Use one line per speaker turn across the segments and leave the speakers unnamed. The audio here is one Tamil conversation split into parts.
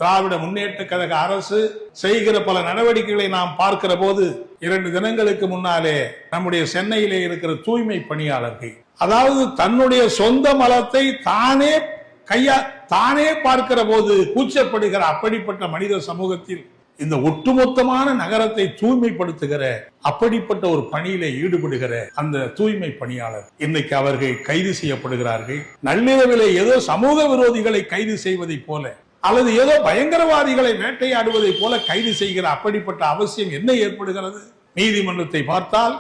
திராவிட முன்னேற்ற கழக அரசு செய்கிற பல நடவடிக்கைகளை நாம் பார்க்கிற போது 2 தினங்களுக்கு முன்னாலே நம்முடைய சென்னையிலே இருக்கிற தூய்மை பணியாளர்கள், அதாவது தன்னுடைய சொந்த மலத்தை தானே பார்க்கிற போது கூச்சப்படுகிற அப்படிப்பட்ட மனித சமூகத்தில் இந்த ஒட்டுமொத்தமான நகரத்தை தூய்மைப்படுத்துகிற அப்படிப்பட்ட ஒரு பணியிலே ஈடுபடுகிற அந்த தூய்மை பணியாளர் இன்னைக்கு அவர்கள் கைது செய்யப்படுகிறார்கள். நள்ளிரவிலே ஏதோ சமூக விரோதிகளை கைது செய்வதை போல அல்லது ஏதோ பயங்கரவாதிகளை வேட்டையாடுவதை போல கைது செய்கிற அப்படிப்பட்ட அவசியம் என்ன ஏற்படுகிறது? நீதிமன்றத்தை பார்த்தால்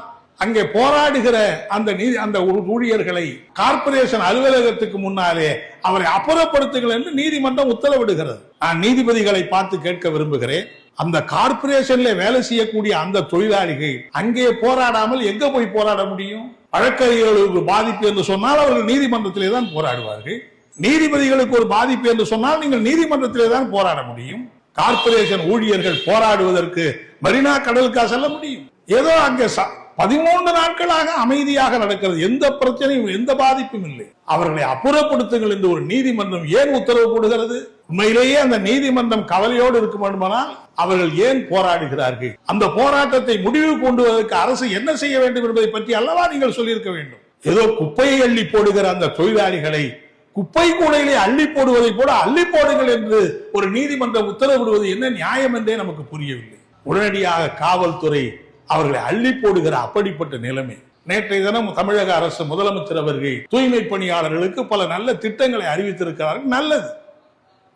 அங்கே போராடுகிற அந்த ஊழியர்களை கார்ப்பரேஷன் அலுவலகத்துக்கு முன்னாலே அவரை அப்புறப்படுத்துங்கள் என்று நீதிமன்றம் உத்தரவிடுகிறது. நான் நீதிபதிகளை பார்த்து கேட்க விரும்புகிறேன், அந்த கார்ப்பரேஷன்ல வேலை செய்யக்கூடிய அந்த தொழிலாளிகள் அங்கே போராடாமல் எங்க போய் போராட முடியும்? வழக்கறிஞர்களுக்கு பாதிப்பு என்று சொன்னால் அவர்கள் நீதிமன்றத்திலே தான் போராடுவார்கள். நீதிபதிகளுக்கு ஒரு பாதிப்பு என்று சொன்னால் நீங்கள் நீதிமன்றத்திலே தான் போராட முடியும். கார்ப்பரேஷன் ஊழியர்கள் போராடுவதற்கு மெரினா கடலுக்கா செல்ல முடியும்? ஏதோ அங்கே 13 நாட்களாக அமைதியாக நடக்கிறது, எந்த பிரச்சனையும் எந்த பாதிப்பும் இல்லை. அவர்களை அப்புறப்படுத்துங்கள் என்று ஒரு நீதிமன்றம் ஏன் உத்தரவு போடுகிறது? உண்மையிலேயே அந்த நீதிமன்றம் கவலையோடு இருக்க வேண்டுமானால் அவர்கள் ஏன் போராடுகிறார்கள்? அந்த போராட்டத்தை முடிவு கொண்டு வருவதற்கு அரசு என்ன செய்ய வேண்டும் என்பதை பற்றி அல்லவா நீங்கள் சொல்லியிருக்க வேண்டும். ஏதோ குப்பையை அள்ளி போடுகிற அந்த தொழிலாளிகளை குப்பை கூடையிலே அள்ளி போடுவதை போல அள்ளி போடுங்கள் என்று ஒரு நீதிமன்றம் உத்தரவிடுவது என்ன நியாயம் என்றே நமக்கு புரியவில்லை. உடனடியாக காவல்துறை அவர்களை அள்ளி போடுகிற அப்படிப்பட்ட நிலைமை. நேற்றைய தினம் தமிழக அரசு முதலமைச்சர் அவர்கள் தூய்மை பணியாளர்களுக்கு பல நல்ல திட்டங்களை அறிவித்திருக்கிறார்கள். நல்லது.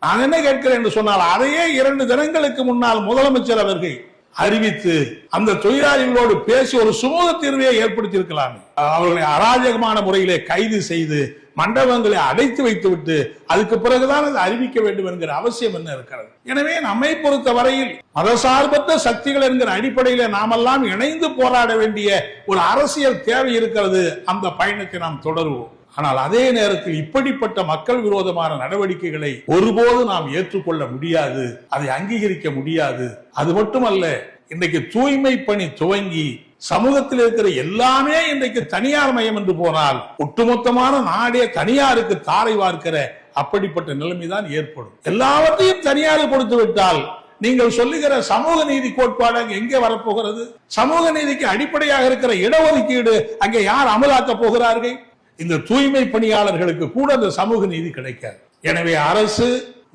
நான் என்ன கேட்கிறேன் என்று சொன்னால், அதையே 2 தினங்களுக்கு முன்னால் முதலமைச்சர் அவர்கள் அறிவித்து அந்த தொழிலாளிகளோடு பேசி ஒரு சுமூக தீர்வையை ஏற்படுத்தி இருக்கலாம். அவர்களை அராஜகமான முறையிலே கைது செய்து மண்டபங்களை அடைத்து வைத்துவிட்டு அதுக்கு பிறகுதான் அதை அறிவிக்க வேண்டும் என்கிற அவசியம் என்ன இருக்கிறது? எனவே நம்மை பொறுத்த வரையில் மதசார்பற்ற சக்திகள் என்கிற அடிப்படையில நாமெல்லாம் இணைந்து போராட வேண்டிய ஒரு அரசியல் தேவை இருக்கிறது. அந்த பயணத்தை நாம் தொடருவோம். ஆனால் அதே நேரத்தில் இப்படிப்பட்ட மக்கள் விரோதமான நடவடிக்கைகளை ஒருபோது நாம் ஏற்றுக்கொள்ள முடியாது, அதை அங்கீகரிக்க முடியாது. அது மட்டுமல்ல, இன்றைக்கு தூய்மை பணி துவங்கி சமூகத்தில் இருக்கிற எல்லாமே இன்றைக்கு தனியார் மயம் என்று போனால் ஒட்டுமொத்தமான நாடே தனியாருக்கு தாரை வார்க்கிற அப்படிப்பட்ட நிலைமைதான் ஏற்படும். எல்லாவற்றையும் தனியார் கொடுத்து விட்டால் நீங்கள் சொல்லுகிற சமூக நீதி கோட்பாடு அங்கே எங்கே வரப்போகிறது? சமூக நீதிக்கு அடிப்படையாக இருக்கிற இடஒதுக்கீடு அங்கே யார் அமலாக்க போகிறார்கள்? இந்த தூய்மை பணியாளர்களுக்கு கூட அந்த சமூக நீதி கிடைக்காது. எனவே அரசு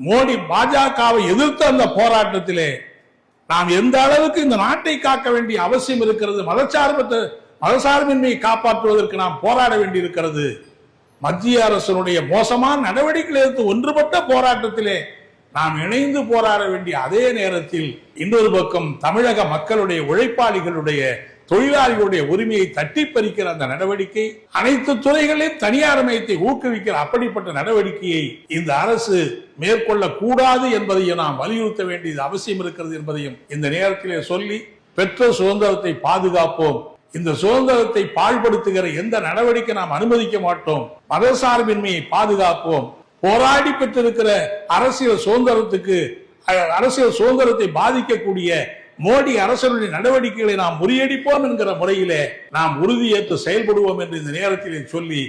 மோடி பாஜகவை எதிர்த்த அந்த போராட்டத்திலே நாம் எந்த அளவுக்கு இந்த நாட்டை காக்க வேண்டிய அவசியம் இருக்கிறது, மதசார்பின்மையை காப்பாற்றுவதற்கு நாம் போராட வேண்டி இருக்கிறது. மத்திய அரசினுடைய மோசமான நடவடிக்கைகளை எடுத்து ஒன்றுபட்ட போராட்டத்திலே நாம் இணைந்து போராட வேண்டிய அதே நேரத்தில் இன்னொரு பக்கம் தமிழக மக்களுடைய உழைப்பாளிகளுடைய தொழிலாளிகளுடைய உரிமையை தட்டி பறிக்கிற அந்த நடவடிக்கை, அனைத்து துறைகளிலும் தனியார் மயத்தை ஊக்குவிக்கிற அப்படிப்பட்ட நடவடிக்கையை இந்த அரசு மேற்கொள்ள கூடாது என்பதையும் நாம் வலியுறுத்த வேண்டியது அவசியம் இருக்கிறது என்பதையும் இந்த நேரத்திலே சொல்லி, பெற்ற சுதந்திரத்தை பாதுகாப்போம். இந்த சுதந்திரத்தை பாழ்படுத்துகிற எந்த நடவடிக்கை நாம் அனுமதிக்க மாட்டோம். மதசார்பின்மையை பாதுகாப்போம். போராடி பெற்றிருக்கிற அரசியல் சுதந்திரத்தை பாதிக்கக்கூடிய மோடி அரசுடைய நடவடிக்கைகளை நாம் முறியடிப்போம் என்கிற முறையிலே நாம் உறுதியேற்று செயல்படுவோம் என்று இந்த நேரத்தில் சொல்லி